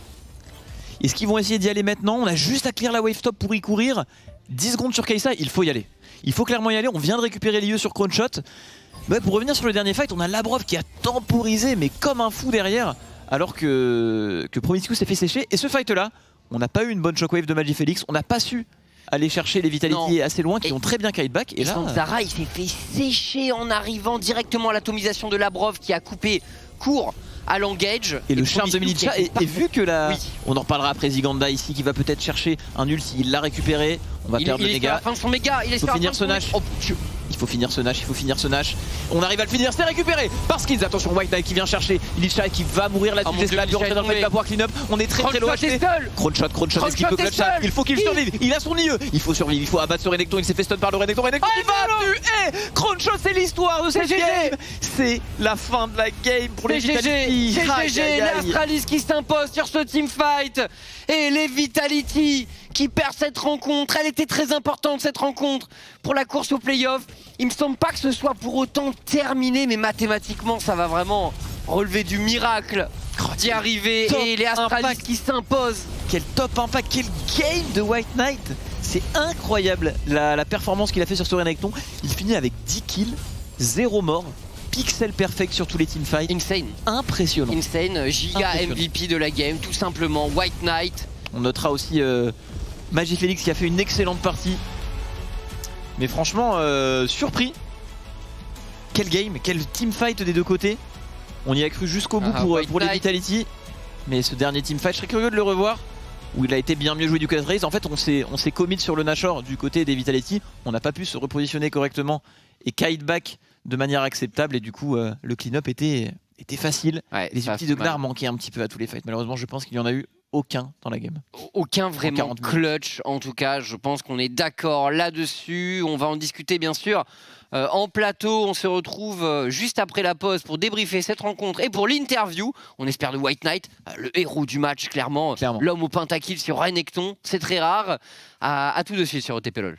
Est-ce qu'ils vont essayer d'y aller maintenant? On a juste à clear la wave top pour y courir. 10 secondes sur Kai'Sa, il faut y aller. Il faut clairement y aller, on vient de récupérer l'IE sur Crownshot. Bah, pour revenir sur le dernier fight, on a Labrov qui a temporisé mais comme un fou derrière, alors que Promiscus s'est fait sécher. Et ce fight là, on n'a pas eu une bonne shockwave de Magifélix, on n'a pas su aller chercher les Vitality assez loin qui ont très bien kiteback. Et là, Zara il s'est fait sécher en arrivant directement à l'atomisation de Labrov qui a coupé court à l'engage. Et le charme de Milicha, et vu que là, on en reparlera après, Ziganda ici qui va peut-être chercher un ulti, il l'a récupéré, on va perdre le méga. Il est à la fin de son méga, il est faut finir ce Nash. Il faut finir ce Nash, il faut finir ce Nash. On arrive à le finir, c'est récupéré par Skins. Attention, White Knight qui vient chercher Milicha qui va mourir là-dessus. Il va pouvoir clean up. On est très loin. Crownshot, est-ce qu'il peut clutch ça? Il faut qu'il survive. Il a son IE. Il faut survivre, il faut abattre ce Renekton. Il s'est fait stun par le Renekton. Renekton qui va tuer. Crownshot, c'est l'histoire de cette game. C'est la fin de la game pour les Vitality. C'est GG, l'Astralis qui s'impose sur ce teamfight. Et les Vitality qui perdent cette rencontre. Elle était très importante cette rencontre pour la course au playoff. Il me semble pas que ce soit pour autant terminé, mais mathématiquement ça va vraiment relever du miracle d'y arriver. Et les Astralis qui s'imposent. Quel top impact, quel game de White Knight. C'est incroyable la performance qu'il a fait sur ce Renekton. Il finit avec 10 kills, 0 mort. Pixel perfect sur tous les teamfights. Insane. Impressionnant. Insane, giga MVP de la game, tout simplement. White Knight. On notera aussi Magifélix qui a fait une excellente partie. Mais franchement, surpris. Quel game, quel teamfight des deux côtés. On y a cru jusqu'au bout pour les Vitality. Mais ce dernier teamfight, je serais curieux de le revoir. Où il a été bien mieux joué du Cut Race. En fait, on s'est commit sur le Nashor du côté des Vitality. On n'a pas pu se repositionner correctement et kite back de manière acceptable. Et du coup, le clean-up était facile. Ouais, les ultis de Gnar manquaient un petit peu à tous les fights. Malheureusement, je pense qu'il y en a eu aucun dans la game. Aucun vraiment clutch, en tout cas. Je pense qu'on est d'accord là-dessus. On va en discuter, bien sûr. En plateau, on se retrouve juste après la pause pour débriefer cette rencontre et pour l'interview. On espère de White Knight, le héros du match, clairement. L'homme au pentakill sur Renekton, c'est très rare. À tout de suite sur OTP LoL.